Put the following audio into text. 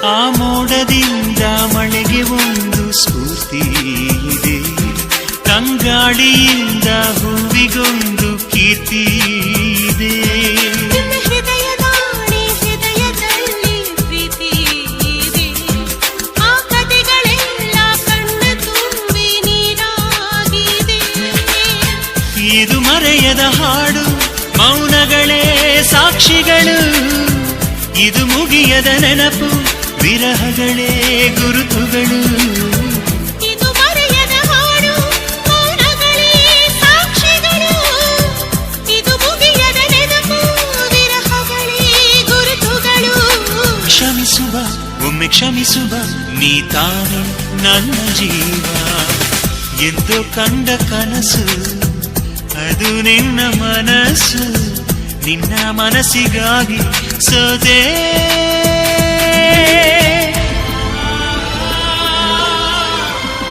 ಆ ಮೋಡದಿಂದ ಮಳೆಗೆ ಒಂದು ಸ್ಫೂರ್ತಿ ಇದೆ, ತಂಗಾಳಿಯಿಂದ ಹೂವಿಗೊಂದು ಕೀರ್ತಿ ಇದೆ. ಹೃದಯದಲ್ಲಿ ಪ್ರೀತಿ ಇದೆ, ಆ ಕಥೆಗಳೆಲ್ಲ ಕಣ್ಣ ತುಂಬಿ ನೀರಾಗಿದೆ. ಇದು ಮರೆಯದ ಹಾಡು, ಮೌನಗಳೇ ಸಾಕ್ಷಿಗಳು. ಇದು ಮುಗಿಯದ ನೆನಪು, ವಿರಹಗಳೇ ಗುರುತುಗಳು. ಇದು ಮರೆಯದ ಹಾಡು, ಮೌನಗಳೇ ಸಾಕ್ಷಿಗಳು. ಇದು ಮುಗಿಯದ ನೆನಪು, ವಿರಹಗಳೇ ಗುರುತುಗಳು. ಕ್ಷಮಿಸುವ, ಒಮ್ಮೆ ಕ್ಷಮಿಸುವ, ನೀ ತಾನೆ ನನ್ನ ಜೀವ. ಎಂದು ಕಂಡ ಕನಸು ಅದು ನಿನ್ನ ಮನಸ್ಸು, ನಿನ್ನ ಮನಸ್ಸಿಗಾಗಿ ಸೋದೆ.